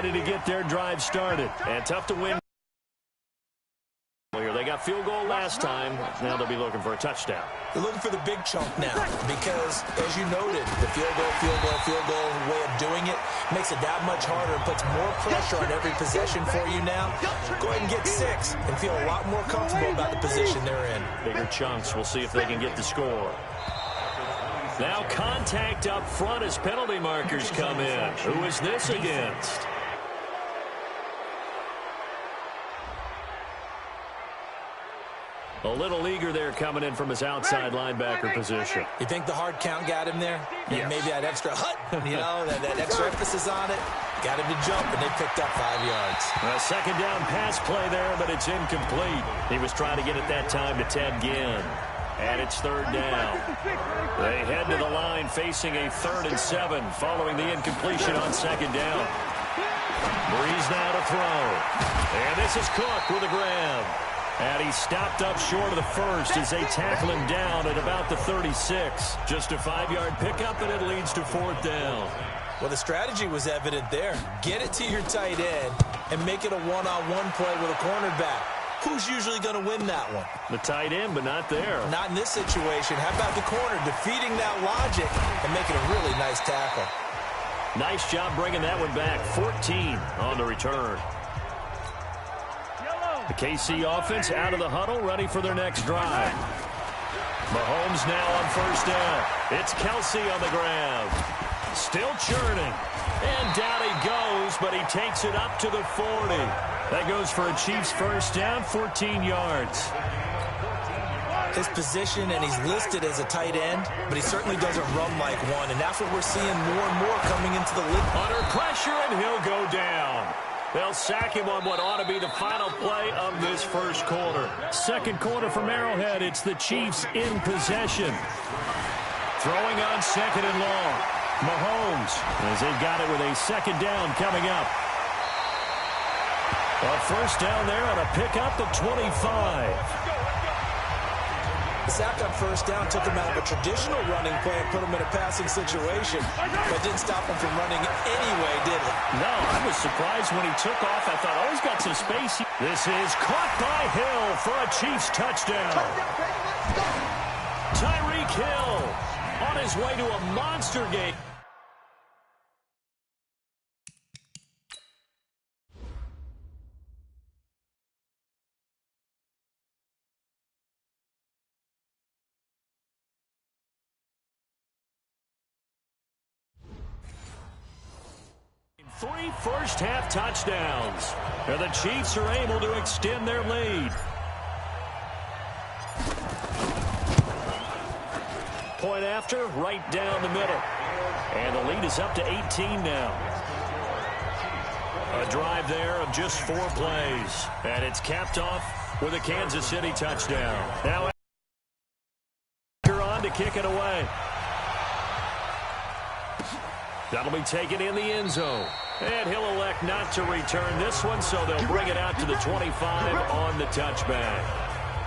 ready to get their drive started. And tough to win. They got field goal last time. Now they'll be looking for a touchdown. They're looking for the big chunk now because, as you noted, the field goal way of doing it makes it that much harder and puts more pressure on every possession for you now. Go ahead and get 6 and feel a lot more comfortable about the position they're in. Bigger chunks. We'll see if they can get the score. Now contact up front as penalty markers come in. Who is this against? A little eager there coming in from his outside linebacker position. You think the hard count got him there? Yes. Maybe that extra that extra emphasis on it. Got him to jump, and they picked up 5 yards. A second down pass play there, but it's incomplete. He was trying to get it that time to Ted Ginn. And it's third down. They head to the line facing a 3rd and 7 following the incompletion on second down. Breeze now to throw. And this is Cook with a grab. And he stopped up short of the first as they tackle him down at about the 36. Just a 5-yard pickup, and it leads to 4th down. Well, the strategy was evident there. Get it to your tight end and make it a one-on-one play with a cornerback. Who's usually going to win that one? The tight end, but not there. Not in this situation. How about the corner defeating that logic and making a really nice tackle? Nice job bringing that one back. 14 on the return. The KC offense out of the huddle, ready for their next drive. Mahomes now on first down. It's Kelsey on the ground. Still churning. And down he goes, but he takes it up to the 40. That goes for a Chiefs first down, 14 yards. His position, and he's listed as a tight end, but he certainly doesn't run like one, and that's what we're seeing more and more coming into the league. Under pressure, and he'll go down. They'll sack him on what ought to be the final play of this first quarter. Second quarter from Arrowhead, it's the Chiefs in possession. Throwing on second and long. Mahomes, as they've got it with a second down coming up. A first down there on a pickup of 25. The sack on first down took him out of a traditional running play and put him in a passing situation, but didn't stop him from running anyway, did it? No, I was surprised when he took off. I thought, oh, he's got some space. This is caught by Hill for a Chiefs touchdown. Tyreek Hill on his way to a monster game. Three first-half touchdowns. And the Chiefs are able to extend their lead. Point after, right down the middle. And the lead is up to 18 now. A drive there of just 4 plays. And it's capped off with a Kansas City touchdown. Now on to kick it away. That'll be taken in the end zone. And he'll elect not to return this one, so they'll bring it out to the 25 on the touchback.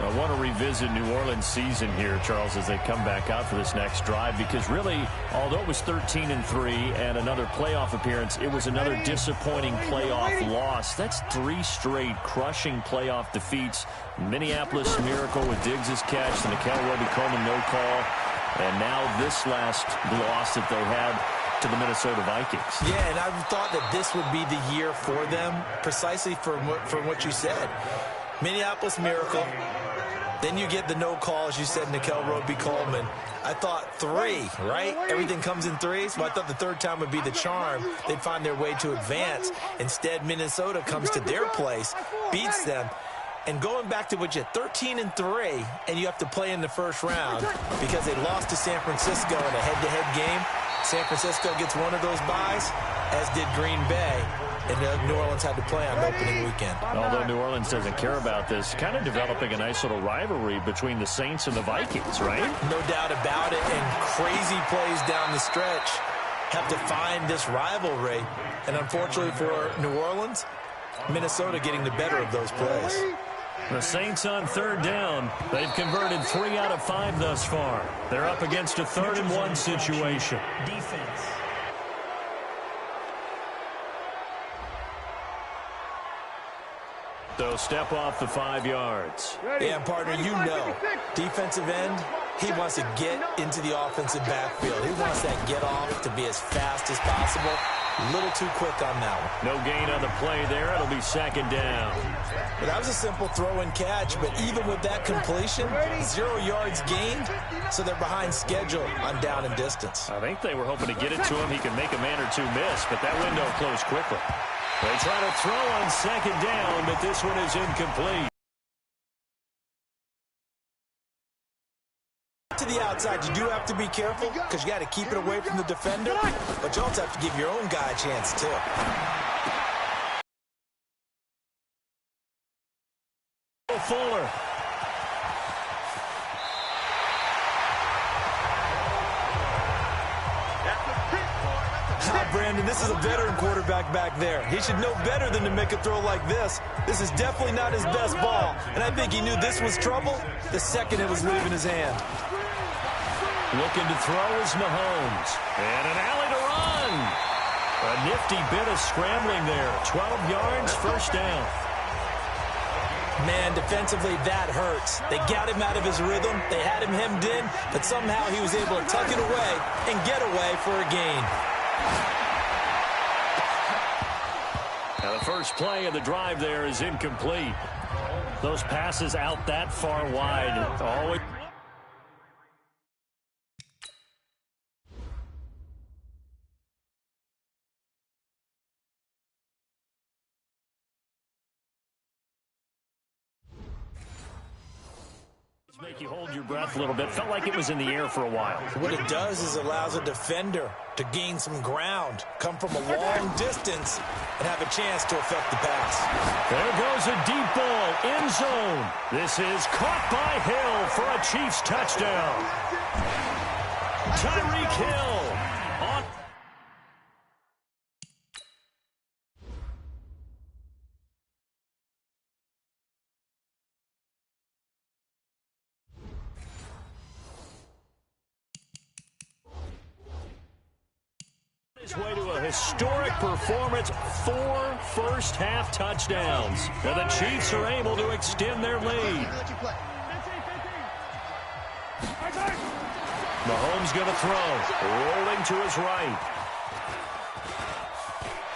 I want to revisit New Orleans' season here, Charles, as they come back out for this next drive, because really, although it was 13-3 and another playoff appearance, it was another disappointing playoff loss. That's 3 straight crushing playoff defeats. Minneapolis Miracle with Diggs' catch, the Nickel Roby-Coleman no call, and now this last loss that they had to the Minnesota Vikings. Yeah, and I thought that this would be the year for them, precisely for what you said. Minneapolis Miracle. Then you get the no call, as you said, Nickel Roby-Coleman. I thought 3, right? Everything comes in 3s. So I thought the third time would be the charm. They'd find their way to advance. Instead, Minnesota comes to their place, beats them. And going back to what you 13-3, and you have to play in the first round because they lost to San Francisco in a head-to-head game. San Francisco gets one of those byes, as did Green Bay, and New Orleans had to play on opening weekend. Although New Orleans doesn't care about this, kind of developing a nice little rivalry between the Saints and the Vikings, right? No doubt about it, and crazy plays down the stretch have defined this rivalry. And unfortunately for New Orleans, Minnesota getting the better of those plays. The Saints on third down. They've converted 3 out of 5 thus far. They're up against a 3rd and 1 situation. Defense. They'll step off the 5 yards. Yeah, partner, you know, defensive end, he wants to get into the offensive backfield. He wants that get off to be as fast as possible. A little too quick on that one. No gain on the play there. It'll be 2nd down. Well, that was a simple throw and catch, but even with that completion, 0 yards gained, so they're behind schedule on down and distance. I think they were hoping to get it to him. He can make a man or two miss, but that window closed quickly. They try to throw on 2nd down, but this one is incomplete. To the outside, you do have to be careful because you got to keep it away from the defender, but you also have to give your own guy a chance too. Fuller. Brandon, this is a veteran quarterback back there. He should know better than to make a throw like this. This is definitely not his best ball, and I think he knew this was trouble the second it was leaving his hand. Looking to throw is Mahomes. And an alley to run. A nifty bit of scrambling there. 12 yards, 1st down. Man, defensively, that hurts. They got him out of his rhythm. They had him hemmed in, but somehow he was able to tuck it away and get away for a gain. Now the first play of the drive there is incomplete. Those passes out that far wide. Always. Make you hold your breath a little bit. Felt like it was in the air for a while. What it does is allows a defender to gain some ground, come from a long distance, and have a chance to affect the pass. There goes a deep ball, end zone. This is caught by Hill for a Chiefs touchdown. Tyreek Hill on. His way to a historic performance, 4 first-half touchdowns. And the Chiefs are able to extend their lead. Mahomes going to throw, rolling to his right.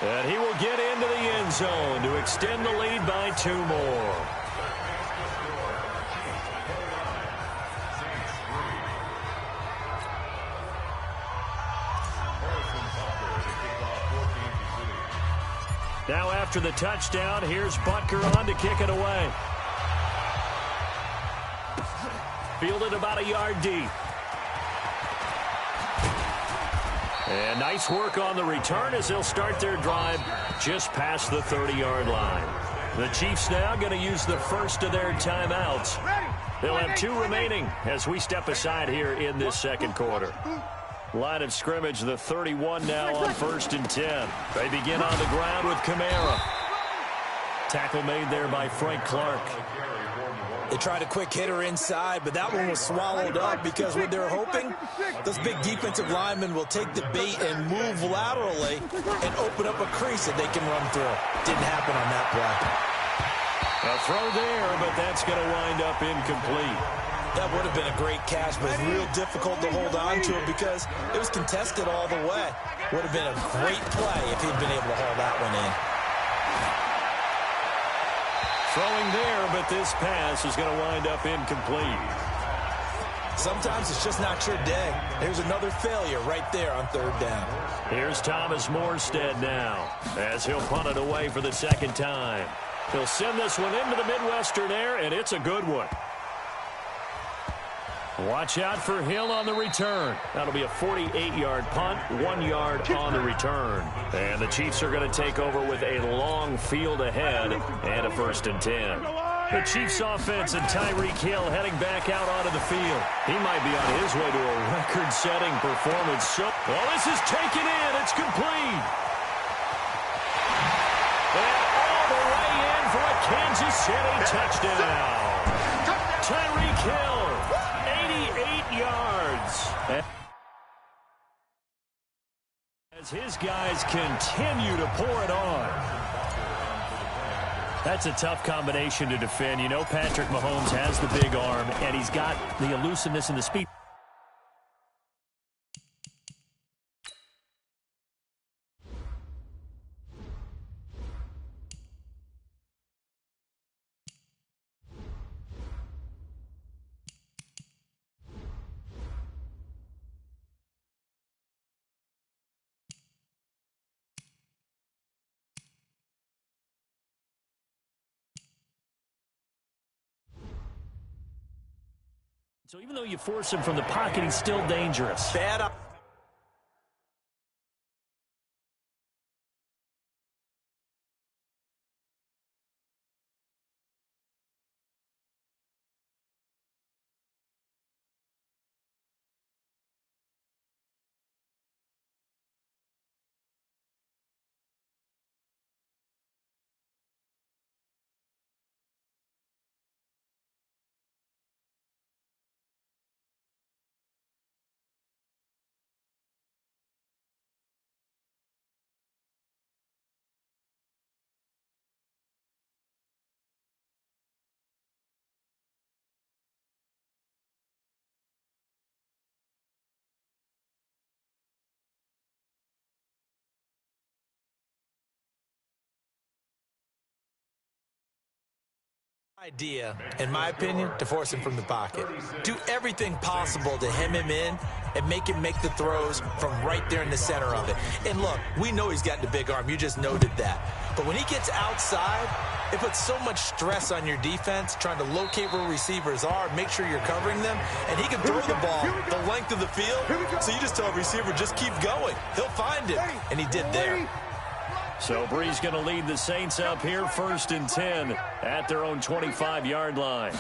And he will get into the end zone to extend the lead by 2 more. Now after the touchdown, here's Butker on to kick it away. Fielded about a yard deep. And nice work on the return as they'll start their drive just past the 30-yard line. The Chiefs now going to use the first of their timeouts. They'll have 2 remaining as we step aside here in this 2nd quarter. Line of scrimmage, the 31 now on 1st and 10. They begin on the ground with Kamara. Tackle made there by Frank Clark. They tried a quick hitter inside, but that one was swallowed up because what they're hoping, those big defensive linemen will take the bait and move laterally and open up a crease that they can run through. Didn't happen on that play. A throw there, but that's going to wind up incomplete. That would have been a great catch, but it's real difficult to hold on to it because it was contested all the way. Would have been a great play if he'd been able to haul that one in. Throwing there, but this pass is going to wind up incomplete. Sometimes it's just not your day. There's another failure right there on 3rd down. Here's Thomas Morstead now as he'll punt it away for the 2nd time. He'll send this one into the Midwestern air, and it's a good one. Watch out for Hill on the return. That'll be a 48-yard punt, 1 yard on the return. And the Chiefs are going to take over with a long field ahead and a 1st and 10. The Chiefs offense and Tyreek Hill heading back out onto the field. He might be on his way to a record-setting performance. Well, this is taken in. It's complete. And all the way in for a Kansas City touchdown. Tyreek Hill. 88 yards. As his guys continue to pour it on. That's a tough combination to defend. You know Patrick Mahomes has the big arm, and he's got the elusiveness and the speed. So even though you force him from the pocket, he's still dangerous. Bad up. Idea, in my opinion, to force him from the pocket. Do everything possible to hem him in and make him make the throws from right there in the center of it. And look, we know he's got the big arm. You just noted that. But when he gets outside, it puts so much stress on your defense trying to locate where receivers are, make sure you're covering them, and he can throw the ball the length of the field. So you just tell a receiver, just keep going. He'll find it, and he did there. So Brees going to lead the Saints up here 1st and 10 at their own 25-yard line.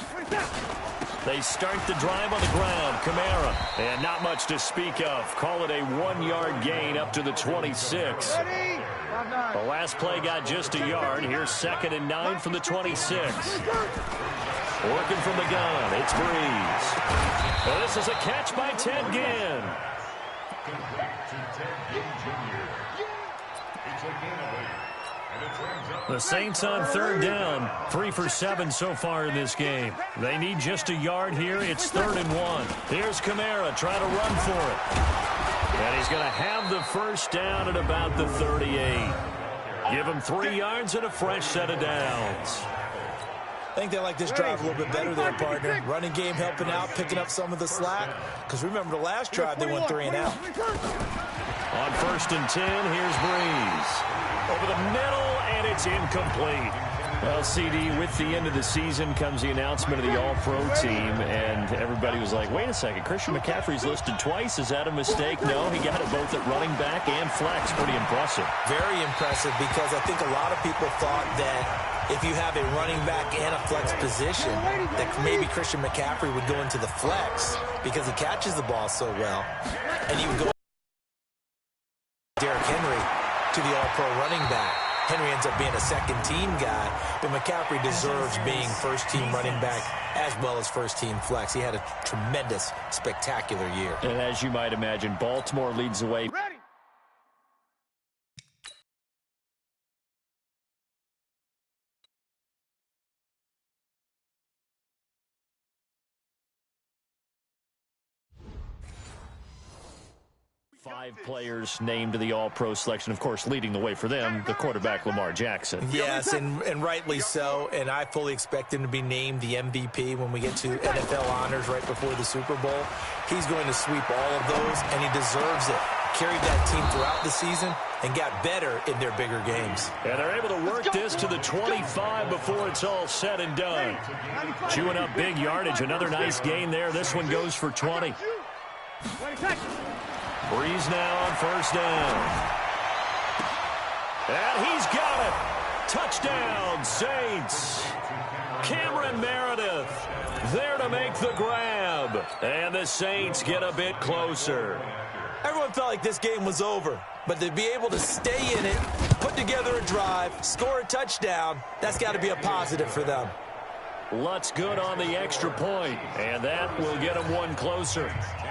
They start the drive on the ground. Kamara, and not much to speak of. Call it a 1-yard gain up to the 26. The last play got just a yard. Here's 2nd and 9 from the 26. Working from the gun, it's Brees. And this is a catch by Ted Ginn. The Saints on 3rd down, 3 for 7 so far in this game. They need just a yard here. It's 3rd and 1. Here's Kamara trying to run for it. And he's going to have the 1st down at about the 38. Give him 3 yards and a fresh set of downs. I think they like this drive a little bit better there, partner. Running game helping out, picking up some of the slack. Because remember the last drive, they went 3 and out. On 1st and 10, here's Brees. Over the middle, and it's incomplete. Well, CD, with the end of the season comes the announcement of the All-Pro team, and everybody was like, wait a second, Christian McCaffrey's listed twice. Is that a mistake? No, he got it both at running back and flex. Pretty impressive. Very impressive, because I think a lot of people thought that if you have a running back and a flex position, that maybe Christian McCaffrey would go into the flex because he catches the ball so well, and he would go Derrick Henry to the All-Pro running back. Henry ends up being a second-team guy, but McCaffrey deserves being first-team running back as well as first-team flex. He had a tremendous, spectacular year. And as you might imagine, Baltimore leads the way. Ready. 5 players named to the All-Pro selection. Of course, leading the way for them, the quarterback Lamar Jackson. Yes, and rightly so. And I fully expect him to be named the MVP when we get to NFL honors right before the Super Bowl. He's going to sweep all of those, and he deserves it. Carried that team throughout the season and got better in their bigger games. And they're able to work this to the 25 before it's all said and done. Chewing up big yardage. Another nice gain there. This one goes for 20. Brees now on 1st down. And he's got it. Touchdown, Saints. Cameron Meredith there to make the grab. And the Saints get a bit closer. Everyone felt like this game was over, but to be able to stay in it, put together a drive, score a touchdown, that's got to be a positive for them. Lutz good on the extra point, and that will get them one closer.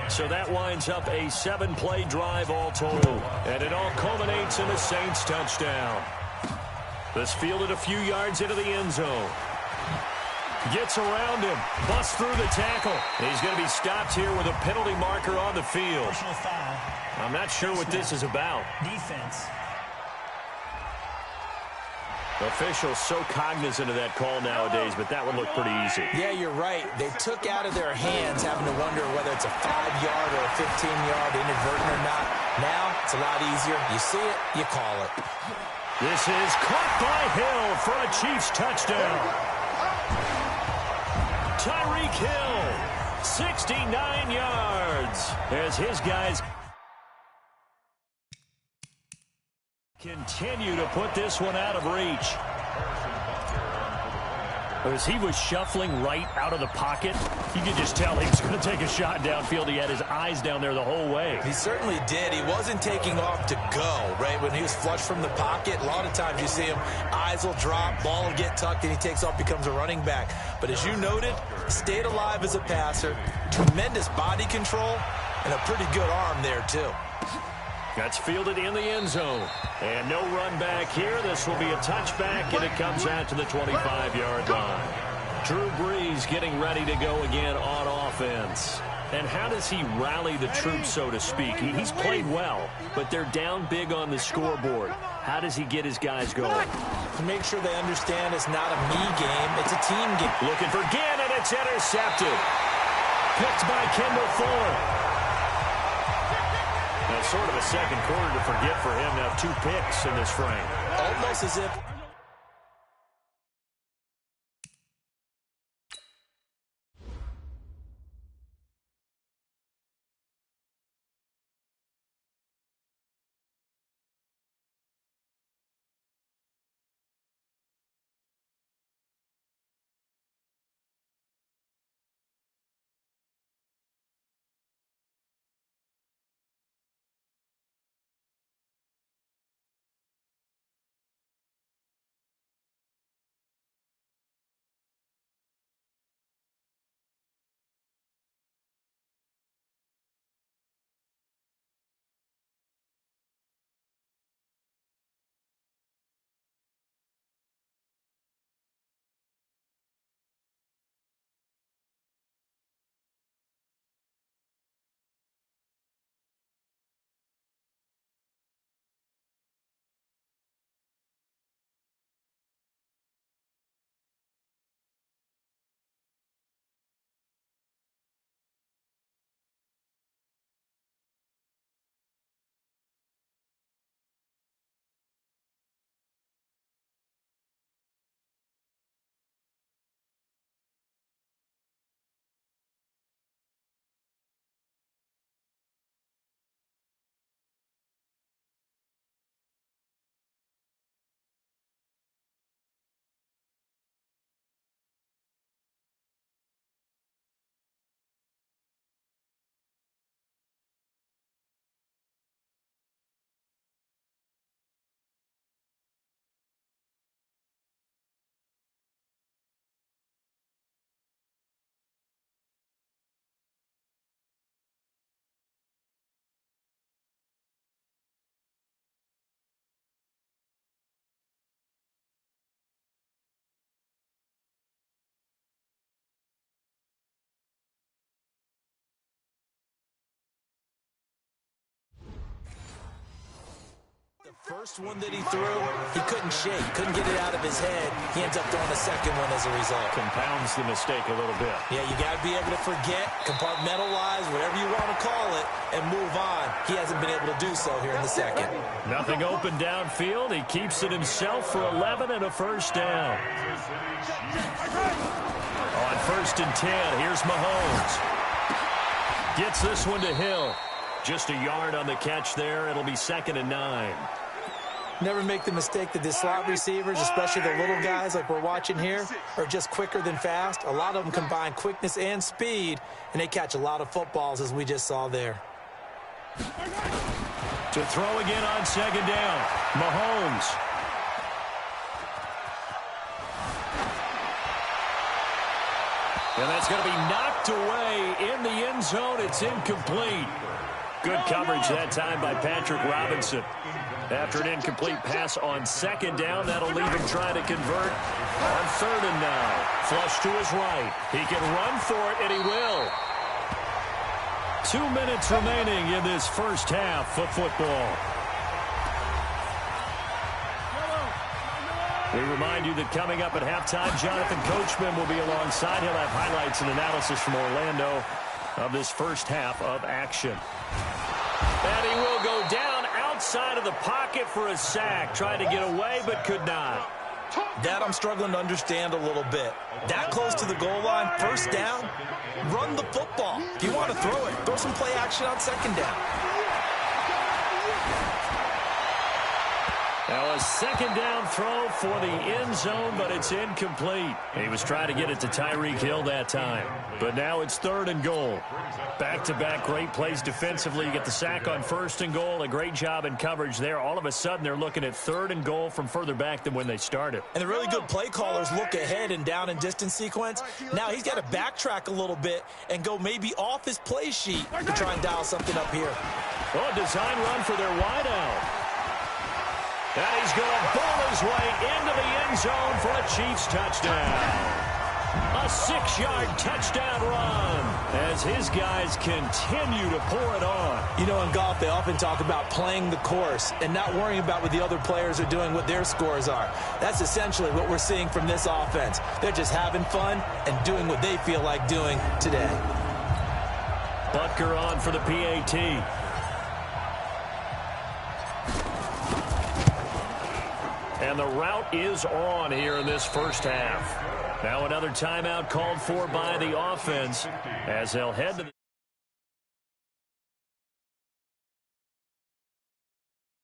So that winds up a 7-play drive all told, and it all culminates in a Saints touchdown. This fielded a few yards into the end zone. Gets around him. Busts through the tackle. He's going to be stopped here with a penalty marker on the field. I'm not sure what this is about. Defense. Officials so cognizant of that call nowadays, but that would look pretty easy. Yeah, you're right. They took out of their hands having to wonder whether it's a 5-yard or a 15-yard inadvertent or not. Now, it's a lot easier. You see it, you call it. This is caught by Hill for a Chiefs touchdown. Tyreek Hill, 69 yards, as his guys continue to put this one out of reach. As he was shuffling right out of the pocket, you could just tell he was going to take a shot downfield. He had his eyes down there the whole way. He certainly did. He wasn't taking off to go, right? When he was flush from the pocket, a lot of times you see him, eyes will drop, ball will get tucked, and he takes off, becomes a running back. But as you noted, stayed alive as a passer, tremendous body control, and a pretty good arm there, too. That's fielded in the end zone. And no run back here. This will be a touchback, and it comes out to the 25-yard line. Drew Brees getting ready to go again on offense. And how does he rally the troops, so to speak? He's played well, but they're down big on the scoreboard. How does he get his guys going? To make sure they understand it's not a me game, it's a team game. Looking for Gannon, it's intercepted. Picked by Kendall Fuller. Now, sort of a second quarter to forget for him. Now 2 picks in this frame. Almost as if... First one that he threw, he couldn't shake, couldn't get it out of his head. He ends up throwing a second one as a result. Compounds the mistake a little bit. Yeah, you got to be able to forget, compartmentalize, whatever you want to call it, and move on. He hasn't been able to do so here in the second. Nothing open downfield. He keeps it himself for 11 and a first down. On 1st and 10, here's Mahomes. Gets this one to Hill. Just a yard on the catch there. It'll be 2nd and 9. Never make the mistake that the slot receivers, especially the little guys like we're watching here, are just quicker than fast. A lot of them combine quickness and speed, and they catch a lot of footballs, as we just saw there. To throw again on 2nd down, Mahomes. And that's going to be knocked away in the end zone. It's incomplete. Good coverage that time by Patrick Robinson. After an incomplete pass on second down, that'll leave him trying to convert on third and now. Flush to his right. He can run for it, and he will. 2 minutes remaining in this first half of football. We remind you that coming up at halftime, Jonathan Coachman will be alongside. He'll have highlights and analysis from Orlando of this first half of action. And he will go down outside of the pocket for a sack. Tried to get away, but could not. That I'm struggling to understand a little bit. That close to the goal line, first down, run the football. If you want to throw it, throw some play action on second down. Now a second down throw for the end zone, but it's incomplete. He was trying to get it to Tyreek Hill that time. But now it's third and goal. Back-to-back great plays defensively. You get the sack on first and goal. A great job in coverage there. All of a sudden, they're looking at third and goal from further back than when they started. And the really good play callers look ahead and down and distance sequence. Now he's got to backtrack a little bit and go maybe off his play sheet to try and dial something up here. Oh, a design run for their wideout. And he's going to ball his way into the end zone for a Chiefs touchdown. A 6-yard touchdown run as his guys continue to pour it on. You know, in golf, they often talk about playing the course and not worrying about what the other players are doing, what their scores are. That's essentially what we're seeing from this offense. They're just having fun and doing what they feel like doing today. Butker on for the PAT. And the route is on here in this first half. Now another timeout called for by the offense as they'll head to the